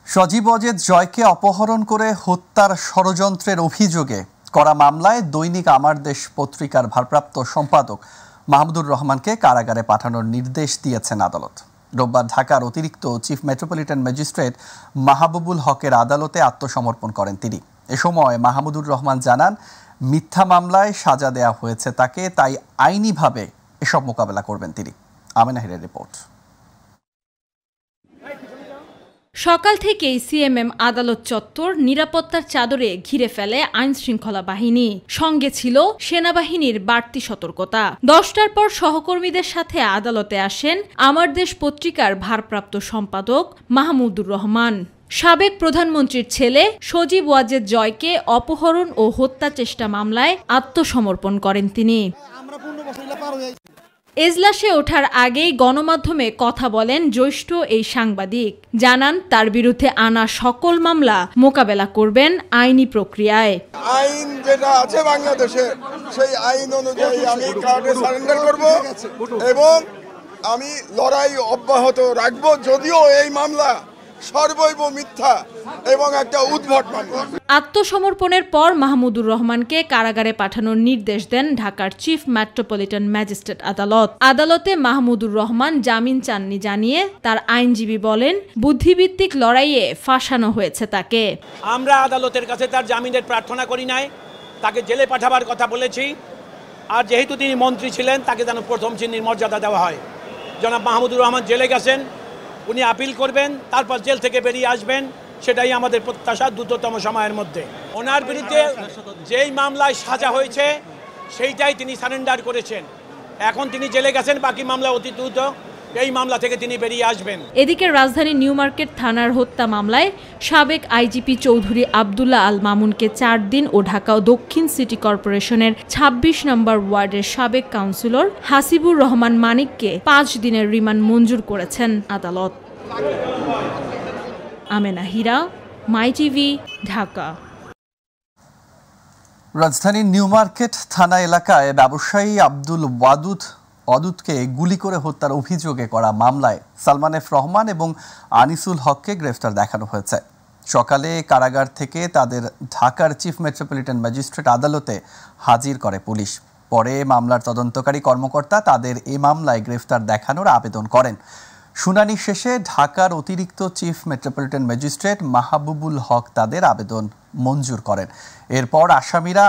সজীব ওয়াজেদ জয়কে অপহরণ করে হত্যার ষড়যন্ত্রের অভিযোগে করা মামলায় দৈনিক আমার দেশ পত্রিকার ভারপ্রাপ্ত সম্পাদক মাহমুদুর রহমানকে কারাগারে পাঠানোর নির্দেশ দিয়েছেন আদালত। রোববার ঢাকার অতিরিক্ত চিফ মেট্রোপলিটন ম্যাজিস্ট্রেট মাহবুবুল হকের আদালতে আত্মসমর্পণ করেন তিনি। এ সময় মাহমুদুর রহমান জানান, মিথ্যা মামলায় সাজা দেয়া হয়েছে তাকে, তাই আইনিভাবে এসব মোকাবেলা করবেন তিনি। আমেনা হিরের রিপোর্ট। সকাল থেকেই সিএমএম আদালত চত্বর নিরাপত্তার চাদরে ঘিরে ফেলে আইনশৃঙ্খলা বাহিনী। সঙ্গে ছিল সেনাবাহিনীর বাড়তি সতর্কতা। 10টার পর সহকর্মীদের সাথে আদালতে আসেন আমার দেশ পত্রিকার ভারপ্রাপ্ত সম্পাদক মাহমুদুর রহমান। সাবেক প্রধানমন্ত্রীর ছেলে সজীব ওয়াজেদ জয়কে অপহরণ ও হত্যা চেষ্টা মামলায় আত্মসমর্পণ করেন তিনি। এজলাসে ওঠার আগেই গণমাধ্যমে কথা বলেন জ্যেষ্ঠ এই সাংবাদিক। জানান, তার বিরুদ্ধে আনা সকল মামলা মোকাবেলা করবেন আইনি প্রক্রিয়ায়। আইন যেটা আছে বাংলাদেশে, সেই আইন অনুযায়ী আমি কার্ডে সারেন্ডার করব এবং আমি লড়াই অব্যাহত রাখব, যদিও এই মামলা সর্বৈব মিথ্যা এবং একটা উদ্ভট মামলা। আত্মসমর্পণের পর মাহমুদুর রহমানকে কারাগারে পাঠানোর নির্দেশ দেন ঢাকার চিফ মেট্রোপলিটন ম্যাজিস্ট্রেট আদালত। আদালতে মাহমুদুর রহমান জামিন চাননি জানিয়ে তার আইনজীবী বলেন, বুদ্ধিভিত্তিক লড়াইয়ে ফাঁসানো হয়েছে তাকে। আমরা আদালতের কাছে তার জামিনের প্রার্থনা করি নাই, তাকে জেলে পাঠাবার কথা বলেছি। আর যেহেতু তিনি মন্ত্রী ছিলেন, তাকে যেন প্রথম শ্রেণীর মর্যাদা দেওয়া হয়। জনাব মাহমুদুর রহমান জেলে গেছেন, উনি আপিল করবেন, তারপর জেল থেকে বেরিয়ে আসবেন, সেটাই আমাদের প্রত্যাশা দ্রুততম সময়ের মধ্যে। ওনার বিরুদ্ধে যেই মামলায় সাজা হয়েছে সেইটাই তিনি সারেন্ডার করেছেন। এখন তিনি জেলে গেছেন, বাকি মামলা অতি দ্রুত এই মামলা থেকে তিনি বেরিয়ে আসবেন। এদিকে রাজধানীর নিউ মার্কেট থানার হত্যা মামলায় সাবেক আইজিপি চৌধুরী আব্দুল্লাহ আল মামুনকে 4 দিন ও ঢাকা দক্ষিণ সিটি কর্পোরেশনের 26 নম্বর ওয়ার্ডের সাবেক কাউন্সিলর হাসিবুর রহমান মানিককে 5 দিনের রিমান্ড মঞ্জুর করেছেন আদালত। আমেনা হিরা, মাই টিভি, ঢাকা। রাজধানীর নিউ মার্কেট থানা এলাকায় ব্যবসায়ী আব্দুল ওয়াদুদকে গুলি করে হত্যার অভিযোগে করা মামলায় সালমান এফ রহমান এবং আনিসুল হককে গ্রেফতার দেখানো হয়েছে। সকালে কারাগার থেকে তাদের ঢাকার চিফ মেট্রোপলিটন ম্যাজিস্ট্রেট আদালতে হাজির করে পুলিশ। পরে মামলার তদন্তকারী কর্মকর্তা তাদের এ মামলায় গ্রেফতার দেখানোর আবেদন করেন। শুনানি শেষে ঢাকার অতিরিক্ত চিফ মেট্রোপলিটন ম্যাজিস্ট্রেট মাহবুবুল হক তাদের আবেদন মঞ্জুর করেন। এরপর আসামিরা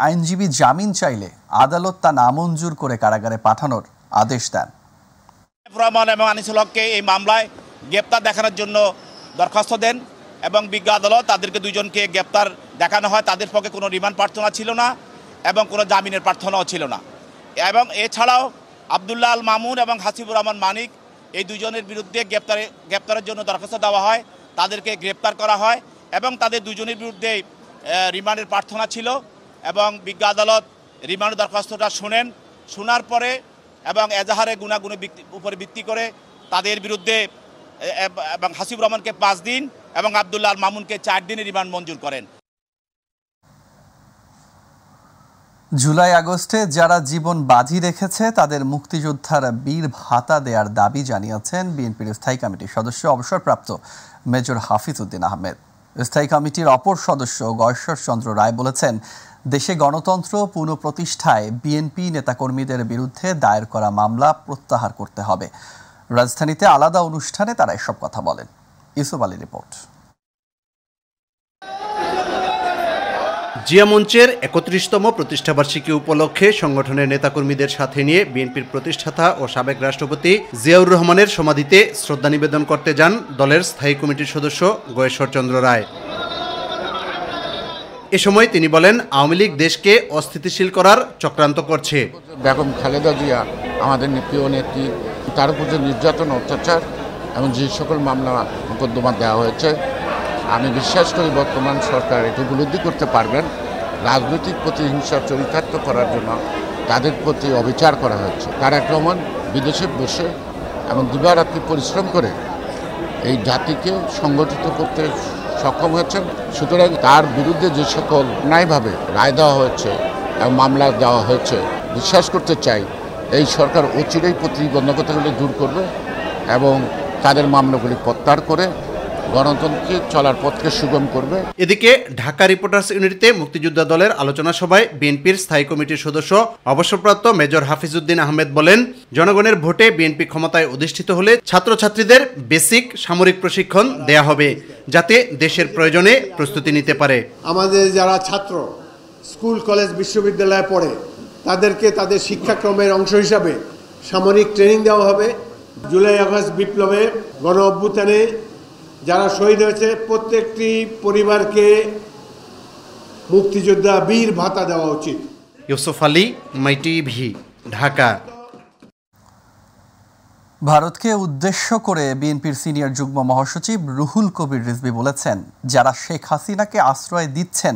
আইনজীবী জামিন চাইলে আদালত তা নামঞ্জুর করে কারাগারে পাঠানোর আদেশ দেন। রহমান এবং আনিসুল হককে এই মামলায় গ্রেপ্তার দেখানোর জন্য দরখাস্ত দেন এবং বিজ্ঞ আদালত তাদেরকে দুইজনকে গ্রেপ্তার দেখানো হয়। তাদের পক্ষে কোনো রিমান্ড প্রার্থনা ছিল না এবং কোনো জামিনের প্রার্থনাও ছিল না। এবং এছাড়াও আব্দুল্লাহ আল মামুন এবং হাসিবুর রহমান মানিক এই দুজনের বিরুদ্ধে গ্রেপ্তারের জন্য দরখাস্ত দেওয়া হয়, তাদেরকে গ্রেপ্তার করা হয় এবং তাদের দুজনের বিরুদ্ধে রিমান্ডের প্রার্থনা ছিল এবং বিজ্ঞ আদালত রিমান্ডের দরখাস্তটা শোনার পরে এবং এজাহারে গুণাগুণের উপরে ভিত্তি করে তাদের বিরুদ্ধে এবং হাসিবুর রহমানকে 5 দিন এবং আব্দুল্লাহ আল মামুনকে 4 দিনের রিমান্ড মঞ্জুর করেন। জুলাই আগস্টে যারা জীবন বাজি রেখেছে তাদের মুক্তিযোদ্ধার বীর ভাতা দেওয়ার দাবি জানিয়েছেন বিএনপির স্থায়ী কমিটির সদস্য অবসরপ্রাপ্ত মেজর হাফিজ উদ্দিন আহমেদ। স্থায়ী কমিটির অপর সদস্য গয়েশ্বর চন্দ্র রায় বলেছেন, দেশে গণতন্ত্র পুনঃপ্রতিষ্ঠায় বিএনপি নেতাকর্মীদের বিরুদ্ধে দায়ের করা মামলা প্রত্যাহার করতে হবে। রাজধানীতে আলাদা অনুষ্ঠানে তারা এসব কথা বলেন। ইউসুফ আলী রিপোর্ট। জিয়া মঞ্চের 31তম প্রতিষ্ঠাবার্ষিকী উপলক্ষে সংগঠনের নেতাকর্মীদের সাথে নিয়ে বিএনপির প্রতিষ্ঠাতা ও সাবেক রাষ্ট্রপতি জিয়াউর রহমানের সমাধিতে শ্রদ্ধা নিবেদন করতে যান দলের স্থায়ী কমিটির সদস্য গয়েশ্বর চন্দ্র রায়। এ সময় তিনি বলেন, আওয়ামী লীগ দেশকে অস্থিতিশীল করার চক্রান্ত করছে। বেগম খালেদা জিয়া আমাদের প্রিয় নেত্রী, তার উপর যে নির্যাতন, অত্যাচার এবং যে সকল মামলা মোকদ্দমা দেওয়া হয়েছে, আমি বিশ্বাস করি বর্তমান সরকার এটা উপলব্ধি করতে পারবেন। রাজনৈতিক প্রতিহিংসা চরিতার্থ করার জন্য তাদের প্রতি অবিচার করা হচ্ছে। তারেক রহমান বিদেশে বসে এবং দিবারাত্রি পরিশ্রম করে এই জাতিকে সংগঠিত করতে সক্ষম হয়েছেন। সুতরাং তার বিরুদ্ধে যে সকল অন্যায়ভাবে রায় দেওয়া হয়েছে এবং মামলা দেওয়া হয়েছে, বিশ্বাস করতে চাই এই সরকার অচিরেই প্রতিবন্ধকতাগুলি দূর করবে এবং তাদের মামলাগুলি প্রত্যাহার করে গণতন্ত্রের চলার পথকে সুগম করবে। এদিকে ঢাকা রিপোর্টার্স ইউনিটিতে মুক্তিযোদ্ধা দলের আলোচনা সভায় বিএনপির স্থায়ী কমিটির সদস্য অবসরপ্রাপ্ত মেজর হাফিজউদ্দিন আহমেদ বলেন, জনগণের ভোটে বিএনপি ক্ষমতায় অধিষ্ঠিত হলে ছাত্রছাত্রীদের বেসিক সামরিক প্রশিক্ষণ দেয়া হবে, যাতে দেশের প্রয়োজনে প্রস্তুতি নিতে পারে। আমাদের যারা ছাত্র স্কুল কলেজ বিশ্ববিদ্যালয়ে পড়ে তাদেরকে তাদের শিক্ষাক্রমের অংশ হিসাবে সামরিক ট্রেনিং দেওয়া হবে। জুলাই আগস্ট বিপ্লবে গণ অভ্যুত্থানে যারা শহীদ হয়েছে প্রত্যেকটি পরিবারকে মুক্তিযোদ্ধা বীর ভাতা দেওয়া উচিত। ইউসুফ আলী, মাই টিভি, ঢাকা। ভারতকে উদ্দেশ্য করে বিএনপির সিনিয়র যুগ্ম মহাসচিব রুহুল কবির রিজভী বলেছেন, যারা শেখ হাসিনাকে আশ্রয় দিচ্ছেন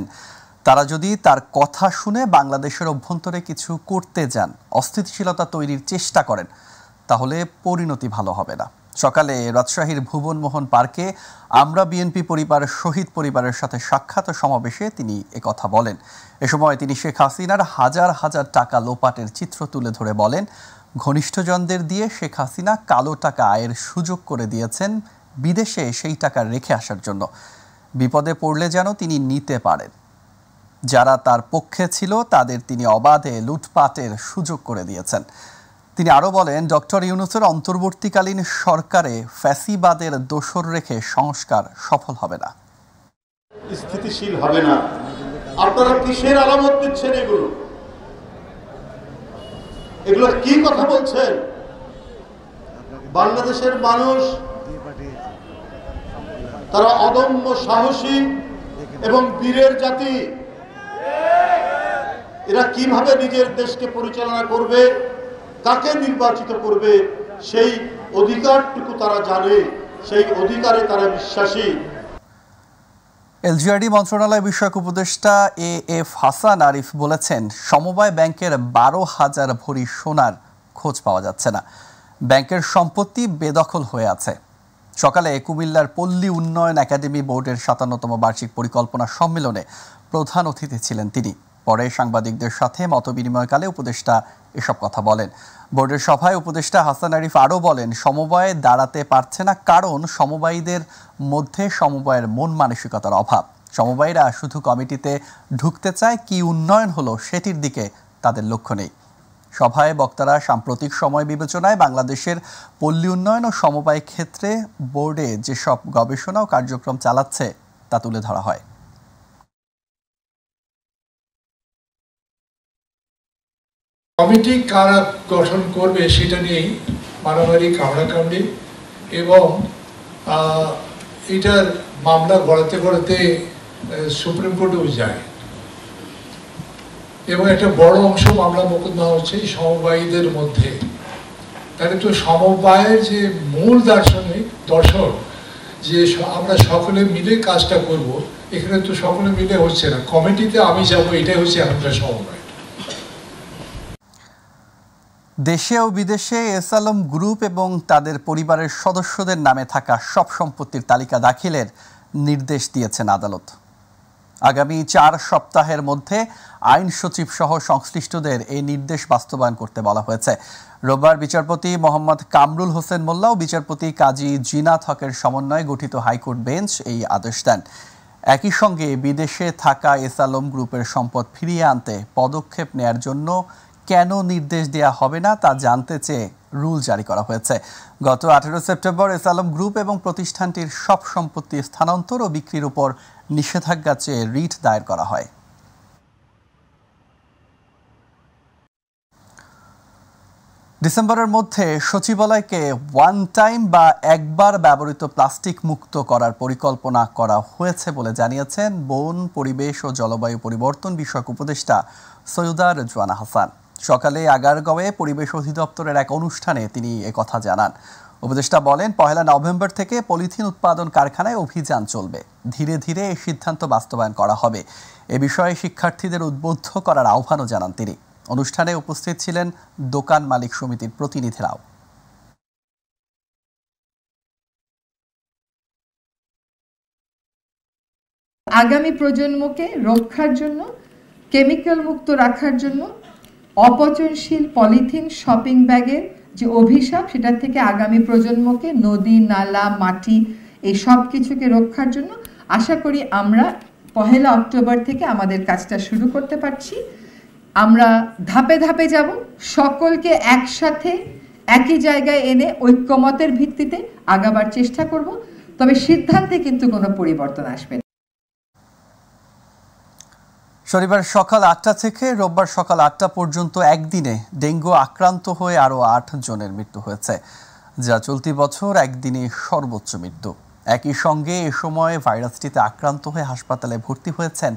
তারা যদি তার কথা শুনে বাংলাদেশের অভ্যন্তরে কিছু করতে যান, অস্থিতিশীলতা তৈরির চেষ্টা করেন, তাহলে পরিণতি ভালো হবে না। সকালে রাজশাহীর ভুবনমোহন পার্কে আমরা বিএনপি পরিবার শহীদ পরিবারের সাথে সাক্ষাৎ সমাবেশে তিনি একথা বলেন। এ সময় তিনি শেখ হাসিনার হাজার হাজার টাকা লোপাটের চিত্র তুলে ধরে বলেন, ঘনিষ্ঠজনদের দিয়ে শেখ হাসিনা কালো টাকা আয়ের সুযোগ করে দিয়েছেন বিদেশে সেই টাকা রেখে আসার জন্য। বিপদে পড়লে যেন তিনি নিতে পারেন। যারা তার পক্ষে ছিল তাদের তিনি অবাধে লুটপাটের সুযোগ করে দিয়েছেন। তিনি আরও বলেন, ডক্টর ইউনূসের অন্তর্বর্তীকালীন সরকারে ফ্যাসিবাদের দোসর রেখে সংস্কার সফল হবে না, স্থিতিশীল হবে না। আপনারা কিসের আলামত দিচ্ছেন? এগুলো কি কথা বলছেন? বাংলাদেশের মানুষ তারা অদম্য সাহসী এবং বীরের জাতি। এরা কিভাবে নিজের দেশকে পরিচালনা করবে, কাকে নির্বাচিত করবে, সেই অধিকারটুকু তারা জানে, সেই অধিকারে তারা বিশ্বাসী। এলজিআরডি মন্ত্রণালয় বিষয়ক উপদেষ্টা এএফ হাসান আরিফ বলেছেন, সমবায় ব্যাংকের 12,000 ভরি সোনার খোঁজ পাওয়া যাচ্ছে না। ব্যাংকের সম্পত্তি বেদখল হয়ে আছে। সকালে কুমিল্লার পল্লী উন্নয়ন একাডেমি বোর্ডের 57তম বার্ষিক পরিকল্পনা সম্মেলনে প্রধান অতিথি ছিলেন তিনি। পরে সাংবাদিকদের সাথে মতবিনিময়কালে উপদেষ্টা এসব কথা বলেন। বোর্ডের সভায় উপদেষ্টা হাসান আরিফ আরও বলেন, সমবায়ে দাঁড়াতে পারছে না কারণ সমবায়ীদের মধ্যে সমবায়ের মন মানসিকতার অভাব। সমবায়ীরা শুধু কমিটিতে ঢুকতে চায়, কি উন্নয়ন হলো সেটির দিকে তাদের লক্ষ্য নেই। সভায় বক্তারা সাম্প্রতিক সময় বিবেচনায় বাংলাদেশের পল্লী উন্নয়ন ও সমবায় ক্ষেত্রে বোর্ডে যেসব গবেষণা ও কার্যক্রম চালাচ্ছে তা তুলে ধরা হয়। কমিটি কারা গঠন করবে সেটা নিয়েই মারামারি, কামড়াকামড়ি এবং এটার মামলা গড়াতে গড়াতে সুপ্রিম কোর্টেও যায় এবং একটা বড় অংশ মামলা মোকদ্দমা হচ্ছে সমবায়ীদের মধ্যে। তাহলে তো সমবায়ের যে মূল দর্শন যে আমরা সকলে মিলে কাজটা করব, এখানে তো সকলে মিলে হচ্ছে না। কমিটিতে আমি যাবো, এটাই হচ্ছে এখনকার সমবায়। দেশে ও বিদেশে এস আলম গ্রুপ এবং তাদের পরিবারের সদস্যদের নামে থাকা সব সম্পত্তির তালিকা দাখিলের নির্দেশ দিয়েছেন আদালত। আগামী 4 সপ্তাহের মধ্যে আইন সচিব সহ সংশ্লিষ্টদের এই নির্দেশ বাস্তবায়ন করতে বলা হয়েছে। রোববার বিচারপতি মোহাম্মদ কামরুল হোসেন মোল্লা ও বিচারপতি কাজী জিনাত হকের সমন্বয়ে গঠিত হাইকোর্ট বেঞ্চ এই আদেশ দেন। একই সঙ্গে বিদেশে থাকা এস আলম গ্রুপের সম্পদ ফিরিয়ে আনতে পদক্ষেপ নেয়ার জন্য কেন নির্দেশ দেয়া হবে না তা জানতে চেয়ে রুল জারি করা হয়েছে। গত 18 সেপ্টেম্বর এস আলম গ্রুপ এবং প্রতিষ্ঠানটির সব সম্পত্তি স্থানান্তর ও বিক্রির উপর নিষেধাজ্ঞা চেয়ে রিট দায়ের করা হয়। ডিসেম্বরের মধ্যে সচিবালয়কে ওয়ান টাইম বা একবার ব্যবহৃত প্লাস্টিক মুক্ত করার পরিকল্পনা করা হয়েছে বলে জানিয়েছেন বন, পরিবেশ ও জলবায়ু পরিবর্তন বিষয়ক উপদেষ্টা সৈয়দা রেজওয়ানা হাসান। সকালে আগারগাঁওয়ে পরিবেশ অধিদপ্তরের এক অনুষ্ঠানে তিনি একথা জানান। উপদেষ্টা বলেন, 1 নভেম্বর থেকে পলিথিন উৎপাদন কারখানায় অভিযান চলবে। ধীরে ধীরে এই সিদ্ধান্ত বাস্তবায়ন করা হবে। এ বিষয়ে শিক্ষার্থীদের উদ্বুদ্ধ করার আহ্বানও জানান তিনি। অনুষ্ঠানে উপস্থিত ছিলেন দোকান মালিক সমিতির প্রতিনিধিরাও। আগামী প্রজন্মকে রক্ষার জন্য, কেমিক্যাল মুক্ত রাখার জন্য অপচনশীল পলিথিন শপিং ব্যাগের যে অভিশাপ, সেটার থেকে আগামী প্রজন্মকে নদী, নালা, মাটি এই সব কিছুকে রক্ষার জন্য আশা করি আমরা 1 অক্টোবর থেকে আমাদের কাজটা শুরু করতে পারছি। আমরা ধাপে ধাপে যাব, সকলকে একসাথে একই জায়গায় এনে ঐক্যমতের ভিত্তিতে আগাবার চেষ্টা করব, তবে সিদ্ধান্তে কিন্তু কোনো পরিবর্তন আসবে না। শনিবার সকাল 8টা থেকে রোববার সকাল 8টা পর্যন্ত একদিনে ডেঙ্গু আক্রান্ত হয়ে আরও 8 জনের মৃত্যু হয়েছে, যা চলতি বছর একদিনে সর্বোচ্চ মৃত্যু। একই সঙ্গে এ সময় ভাইরাসটিতে আক্রান্ত হয়ে হাসপাতালে ভর্তি হয়েছেন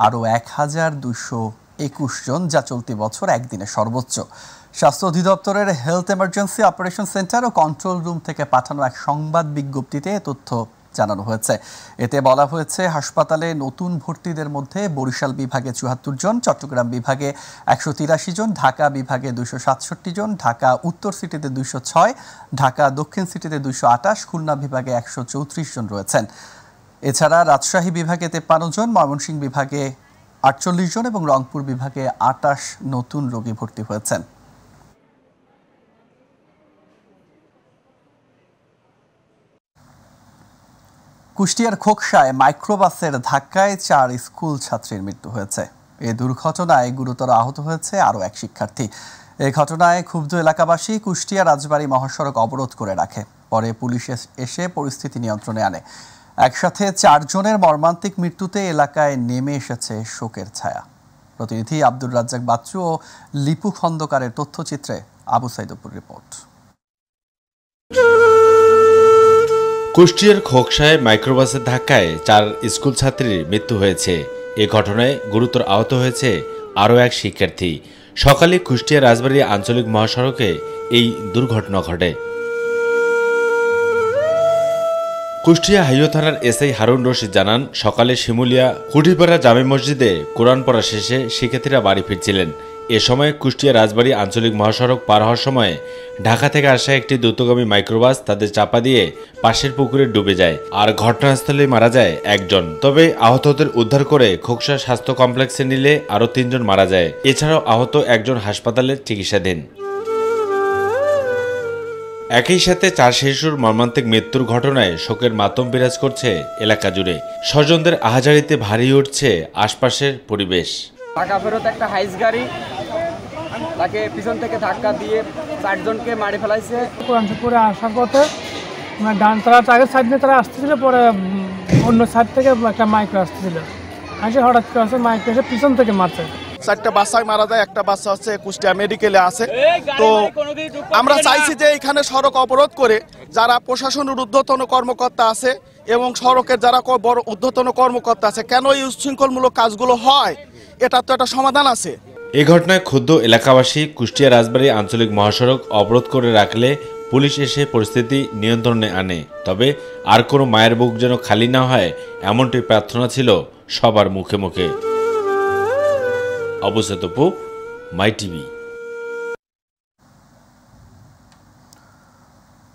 আরও 1221 জন, যা চলতি বছর একদিনে সর্বোচ্চ। স্বাস্থ্য অধিদপ্তরের হেলথ এমার্জেন্সি অপারেশন সেন্টার ও কন্ট্রোল রুম থেকে পাঠানো এক সংবাদ বিজ্ঞপ্তিতে এ তথ্য জানানো হয়েছে। এতে বলা হয়েছে, হাসপাতালে নতুন ভর্তিদের মধ্যে বরিশাল বিভাগে 74 জন, চট্টগ্রাম বিভাগে 183 জন, ঢাকা বিভাগে 267 জন, ঢাকা উত্তর সিটিতে 206, ঢাকা দক্ষিণ সিটিতে 228, খুলনা বিভাগে 134 জন রয়েছেন। এছাড়া রাজশাহী বিভাগে 53 জন, ময়মনসিংহ বিভাগে 48 জন এবং রংপুর বিভাগে 28 নতুন রোগী ভর্তি হয়েছেন। কুষ্টিয়ার খোকসায় মাইক্রোবাসের ধাক্কায় 4 স্কুল ছাত্রীর মৃত্যু হয়েছে। এই দুর্ঘটনায় গুরুতর আহত হয়েছে আরও এক শিক্ষার্থী। এই ঘটনায় ক্ষুব্ধ এলাকাবাসী কুষ্টিয়া রাজবাড়ী মহাসড়ক অবরোধ করে রাখে। পরে পুলিশ এসে পরিস্থিতি নিয়ন্ত্রণে আনে। একসাথে 4 জনের মর্মান্তিক মৃত্যুতে এলাকায় নেমে এসেছে শোকের ছায়া। প্রতিনিধি আব্দুর রাজ্জাক বাচ্চু ও লিপু খন্দকারের তথ্যচিত্রে আবু সাইদপুর রিপোর্ট। কুষ্টিয়ার খোকসায় মাইক্রোবাসের ধাক্কায় 4 স্কুল ছাত্রীর মৃত্যু হয়েছে। এ ঘটনায় গুরুতর আহত হয়েছে আরও এক শিক্ষার্থী। সকালে কুষ্টিয়া রাজবাড়ী আঞ্চলিক মহাসড়কে এই দুর্ঘটনা ঘটে। কুষ্টিয়া হাইওয়ে থানার এসআই হারুন রশিদ জানান, সকালে শিমুলিয়া কুঠিপাড়া জামে মসজিদে কোরআন পড়া শেষে শিক্ষার্থীরা বাড়ি ফিরছিলেন। এ সময় কুষ্টিয়া রাজবাড়ী আঞ্চলিক মহাসড়ক পার হওয়ার সময় ঢাকা থেকে আসা একটি দ্রুতগামী মাইক্রোবাস তাদের চাপা দিয়ে পাশের পুকুরে ডুবে যায়, আর ঘটনাস্থলে মারা যায় 1 জন। তবে আহতদের উদ্ধার করে খোকসা স্বাস্থ্য কমপ্লেক্সে নিলে আরও 3 জন মারা যায়। এছাড়াও আহত 1 জন হাসপাতালে চিকিৎসাধীন। একই সাথে 4 শিশুর মর্মান্তিক মৃত্যুর ঘটনায় শোকের মাতম বিরাজ করছে এলাকা জুড়ে। স্বজনদের আহাজারিতে ভারী উঠছে আশপাশের পরিবেশ। ঢাকা ফেরত একটা হাইস গাড়ি তাকে পিছন থেকে ধাক্কা দিয়ে 4 জনকে মারি ফেলাইছে। কোরআনপুরে আসার পথে ডান তারা আগের সাইড দিয়ে তারা আসতেছিল, পরে অন্য সাইড থেকে একটা মাইক্রো আসতেছিল, আসে হঠাৎ করে মাইক্রো এসে পিছন থেকে মারছে। 4টা বাচ্চায় মারা যায়, একটা বাচ্চা হচ্ছে কুষ্টিয়া মেডিকেলে আছে। তো আমরা চাইছি যে এখানে সড়ক অবরোধ করে যারা প্রশাসনের ঊর্ধ্বতন কর্মকর্তা আছে এবং সড়কের যারা বড় ঊর্ধ্বতন কর্মকর্তা আছে, কেন এই উচ্ছৃঙ্খলমূলক কাজগুলো হয়, এটা তো একটা সমাধান আছে। এই ঘটনায় ক্ষুব্ধ এলাকাবাসী কুষ্টিয়া রাজবাড়ী আঞ্চলিক মহাসড়ক অবরোধ করে রাখলে পুলিশ এসে পরিস্থিতি নিয়ন্ত্রণে আনে। তবে আর কোনো মায়ের বুক যেন খালি না হয়, এমনটি প্রার্থনা ছিল সবার মুখে মুখে। আবু সাইদপুর, মাই টিভি।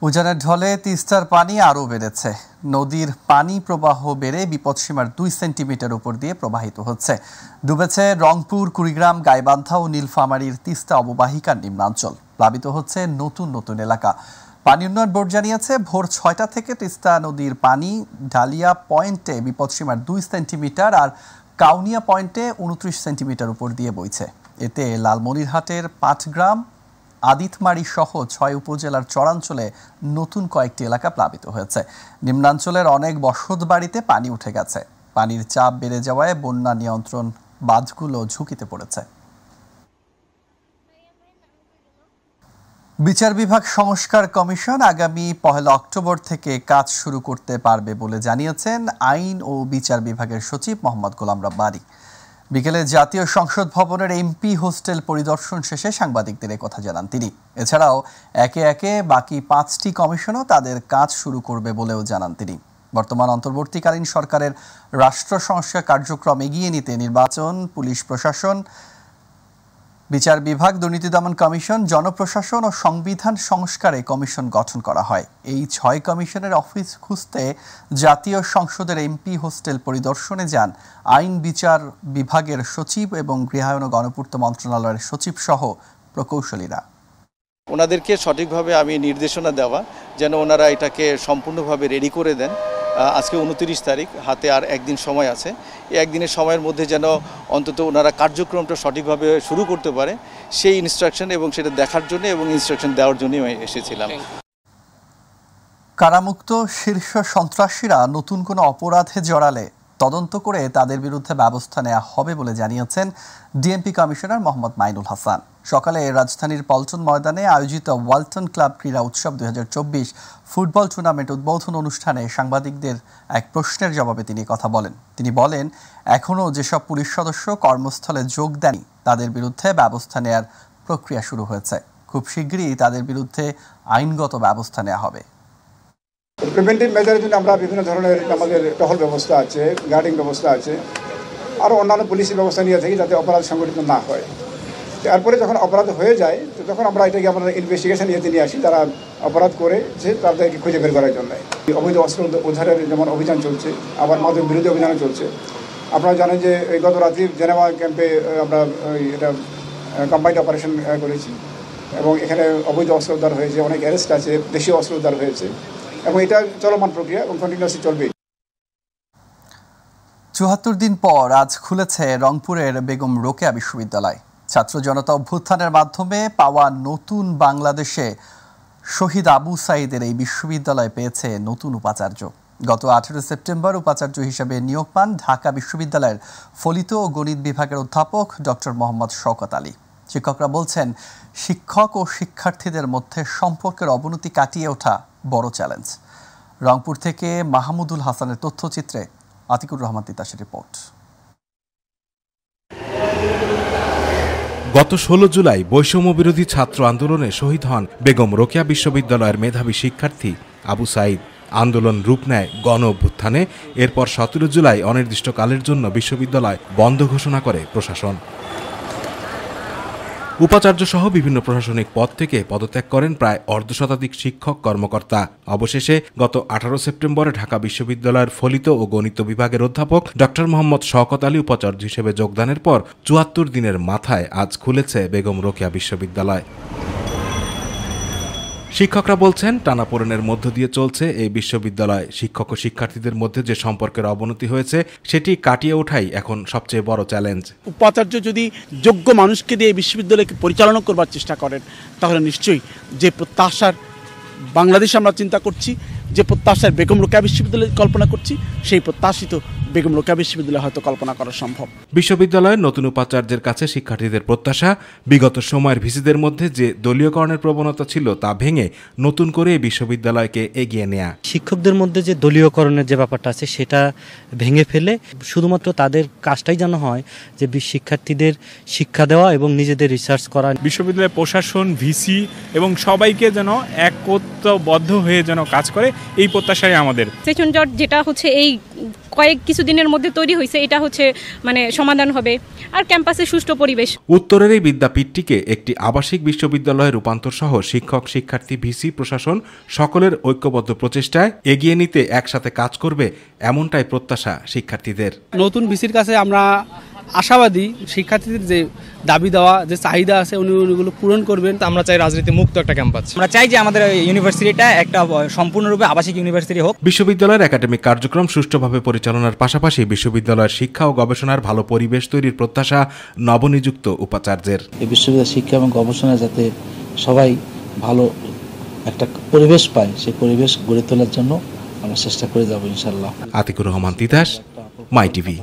উজানের ঢলে তিস্তার পানি আরও বেড়েছে। নদীর পানি প্রবাহ বেড়ে বিপদসীমার 2 সেন্টিমিটার উপর দিয়ে প্রবাহিত হচ্ছে। ডুবেছে রংপুর, কুড়িগ্রাম, গাইবান্ধা ও নীলফামারীর তিস্তা অববাহিকার নিম্নাঞ্চল। প্লাবিত হচ্ছে নতুন নতুন এলাকা। পানি উন্নয়ন বোর্ড জানিয়েছে, ভোর 6টা থেকে তিস্তা নদীর পানি ঢালিয়া পয়েন্টে বিপদসীমার 2 সেন্টিমিটার আর কাউনিয়া পয়েন্টে 29 সেন্টিমিটার উপর দিয়ে বইছে। এতে লালমনিরহাটের পাটগ্রাম, আদিতমারি সহ 6 উপজেলার চরাঞ্চলে নতুন কয়েকটি এলাকা প্লাবিত হয়েছে। নিম্নাঞ্চলের অনেক বসত বাড়িতে পানি উঠে গেছে। পানির চাপ বেড়ে যাওয়ায় বন্যা নিয়ন্ত্রণ বাঁধগুলো ঝুঁকিতে পড়েছে। বিচার বিভাগ সংস্কার কমিশন আগামী 1 অক্টোবর থেকে কাজ শুরু করতে পারবে বলে জানিয়েছেন আইন ও বিচার বিভাগের সচিব মোহাম্মদ গোলাম রব্বানী। বিকেলে জাতীয় সংসদ ভবনের এমপি হোস্টেল পরিদর্শন শেষে সাংবাদিকদের কথা জানান তিনি। এছাড়াও একে একে বাকি 5টি কমিশনও তাদের কাজ শুরু করবে বলেও জানান তিনি। বর্তমান অন্তর্বর্তীকালীন সরকারের রাষ্ট্র সংস্কার কার্যক্রম এগিয়ে নিতে নির্বাচন, পুলিশ প্রশাসন, বিচার বিভাগ, দুর্নীতি দমন কমিশন, জনপ্রশাসন ও সংবিধান সংস্কারে কমিশন গঠন করা হয়। এই 6 কমিশনের অফিস খুঁজতে জাতীয় সংসদের এমপি হোস্টেল পরিদর্শনে যান আইন বিচার বিভাগের সচিব এবং গৃহায়ন ও গণপূর্ত মন্ত্রণালয়ের সচিব সহ প্রকৌশলীরা। ওনাদেরকে সঠিকভাবে আমি নির্দেশনা দেওয়া যেন ওনারা এটাকে সম্পূর্ণভাবে রেডি করে দেন আজকে 29 তারিখ, হাতে আর একদিন সময় আছে। এই একদিনের সময়ের মধ্যে যেন অন্তত ওনারা কার্যক্রমটা সঠিকভাবে শুরু করতে পারে সেই ইনস্ট্রাকশন এবং সেটা দেখার জন্য এবং ইনস্ট্রাকশন দেওয়ার জন্যই আমি এসেছিলাম। কারামুক্ত শীর্ষ সন্ত্রাসীরা নতুন কোনো অপরাধে জড়ালে তদন্ত করে তাদের বিরুদ্ধে ব্যবস্থা নেওয়া হবে বলে জানিয়েছেন ডিএমপি কমিশনার মোহাম্মদ মাইনুল হাসান। সকালে রাজধানীর পল্টন ময়দানে আয়োজিত ওয়ালটন ক্লাব ক্রীড়া উৎসব 2024 ফুটবল টুর্নামেন্ট উদ্বোধন অনুষ্ঠানে সাংবাদিকদের এক প্রশ্নের জবাবে তিনি কথা বলেন। তিনি বলেন, এখনও যেসব পুলিশ সদস্য কর্মস্থলে যোগ দেননি তাদের বিরুদ্ধে ব্যবস্থা নেওয়ার প্রক্রিয়া শুরু হয়েছে। খুব শীঘ্রই তাদের বিরুদ্ধে আইনগত ব্যবস্থা নেওয়া হবে। প্রিভেন্টিভ মেজারের জন্য আমরা বিভিন্ন ধরনের আমাদের টহল ব্যবস্থা আছে, গার্ডিং ব্যবস্থা আছে, আরও অন্যান্য পুলিশি ব্যবস্থা নিয়ে থাকি যাতে অপরাধ সংগঠিত না হয়। তারপরে যখন অপরাধ হয়ে যায় তখন আমরা এটাকে আমরা ইনভেস্টিগেশন নিয়ে আসি, তারা অপরাধ করে যে তাদেরকে খুঁজে বের করার জন্য। অবৈধ অস্ত্র উদ্ধারের যেমন অভিযান চলছে, আবার মাদক বিরোধী অভিযান চলছে। আপনারা জানেন যে গত রাত্রি জেনেভা ক্যাম্পে আমরা এটা কম্বাইন্ড অপারেশন করেছি এবং এখানে অবৈধ অস্ত্র উদ্ধার হয়েছে, অনেক অ্যারেস্ট আছে, দেশীয় অস্ত্র উদ্ধার হয়েছে এবং এটা চলমান প্রক্রিয়া এবং কন্টিনিউয়াসলি চলবে। ৭৪ দিন পর আজ খুলেছে রংপুরের বেগম রোকেয়া বিশ্ববিদ্যালয়। ছাত্র জনতা অভ্যুত্থানের মাধ্যমে পাওয়া নতুন বাংলাদেশে শহীদ আবু সাঈদের এই বিশ্ববিদ্যালয় পেয়েছে নতুন উপাচার্য। গত 18 সেপ্টেম্বর উপাচার্য হিসেবে নিয়োগ পান ঢাকা বিশ্ববিদ্যালয়ের ফলিত ও গণিত বিভাগের অধ্যাপক ডক্টর মোহাম্মদ শওকত আলী। শিক্ষকরা বলছেন, শিক্ষক ও শিক্ষার্থীদের মধ্যে সম্পর্কের অবনতি কাটিয়ে ওঠা বড় চ্যালেঞ্জ। রংপুর থেকে মাহমুদুল হাসানের তথ্যচিত্রে আতিকুর রহমান তিতাসের রিপোর্ট। গত 16 জুলাই বৈষম্য বিরোধী ছাত্র আন্দোলনে শহীদ হন বেগম রোকেয়া বিশ্ববিদ্যালয়ের মেধাবী শিক্ষার্থী আবু সাঈদ। আন্দোলন রূপ নেয় গণ অভ্যুত্থানে। এরপর 17 জুলাই অনির্দিষ্টকালের জন্য বিশ্ববিদ্যালয় বন্ধ ঘোষণা করে প্রশাসন। উপাচার্য সহ বিভিন্ন প্রশাসনিক পদ থেকে পদত্যাগ করেন প্রায় অর্ধশতাধিক শিক্ষক কর্মকর্তা। অবশেষে গত 18 সেপ্টেম্বরে ঢাকা বিশ্ববিদ্যালয়ের ফলিত ও গণিত বিভাগের অধ্যাপক ডক্টর মোহাম্মদ শওকত আলী উপাচার্য হিসেবে যোগদানের পর ৭৪ দিনের মাথায় আজ খুলেছে বেগম রোকেয়া বিশ্ববিদ্যালয়। শিক্ষকরা বলছেন, টানাপোড়েনের মধ্য দিয়ে চলছে এই বিশ্ববিদ্যালয়। শিক্ষক ও শিক্ষার্থীদের মধ্যে যে সম্পর্কের অবনতি হয়েছে সেটি কাটিয়ে ওঠাই এখন সবচেয়ে বড় চ্যালেঞ্জ। উপাচার্য যদি যোগ্য মানুষকে দিয়ে এই বিশ্ববিদ্যালয়কে পরিচালনা করবার চেষ্টা করেন তাহলে নিশ্চয়ই যে প্রত্যাশার বাংলাদেশ আমরা চিন্তা করছি, যে প্রত্যাশার বেগম রোকেয়া বিশ্ববিদ্যালয় কল্পনা করছি, সেই প্রত্যাশিত বেগম রোকেয়া বিশ্ববিদ্যালয় হয়তো কল্পনা করা সম্ভব। বিশ্ববিদ্যালয়ের নতুন উপাচার্যের কাছে শিক্ষার্থীদের প্রত্যাশা, বিগত সময়ের ভিসিদের মধ্যে যে দলীয়করণের প্রবণতা ছিল তা ভেঙে নতুন করে বিশ্ববিদ্যালয়কে এগিয়ে নেয়া। শিক্ষকদের মধ্যে যে দলীয়করণের যে ব্যাপারটা আছে সেটা ভেঙে ফেলে শুধুমাত্র তাদের কাজটাই যেন হয় যে শিক্ষার্থীদের শিক্ষা দেওয়া এবং নিজেদের রিসার্চ করা। বিশ্ববিদ্যালয়ের প্রশাসন, ভিসি এবং সবাইকে যেন একত্রবদ্ধ হয়ে যেন কাজ করে, এই প্রত্যাশাই আমাদের। সেশন জট যেটা হচ্ছে এই কিছুদিনের মধ্যে তৈরি হয়েছে, এটা হচ্ছে মানে সমাধান হবে, আর ক্যাম্পাসে সুষ্ঠু পরিবেশ। উত্তরের এই বিদ্যাপীঠটিকে একটি আবাসিক বিশ্ববিদ্যালয়ে রূপান্তর সহ শিক্ষক, শিক্ষার্থী, ভিসি, প্রশাসন সকলের ঐক্যবদ্ধ প্রচেষ্টায় এগিয়ে নিতে একসাথে কাজ করবে, এমনটাই প্রত্যাশা শিক্ষার্থীদের। নতুন ভিসির কাছে আমরা আশাবাদী শিক্ষার্থীদের যে দাবি দেওয়া যে চাহিদা আছে উনি ওগুলো পূরণ করবেন। আমরা চাই রাজনীতি মুক্ত একটা ক্যাম্পাস। আমরা চাই যে আমাদের ইউনিভার্সিটিটা একটা সম্পূর্ণরূপে আবাসিক ইউনিভার্সিটি হোক। বিশ্ববিদ্যালয়ের একাডেমিক কার্যক্রম সুষ্ঠুভাবে পরিচালনার পাশাপাশি বিশ্ববিদ্যালয়ের শিক্ষা ও গবেষণার ভালো পরিবেশ তৈরির প্রত্যাশা নবনিযুক্ত উপাচার্যের। এই বিশ্ববিদ্যালয়ের শিক্ষা এবং গবেষণা যাতে সবাই ভালো একটা পরিবেশ পায়, সেই পরিবেশ গড়ে তোলার জন্য আমরা চেষ্টা করে যাব ইনশাআল্লাহ। আতিকুর রহমান তিতাস, মাই টিভি।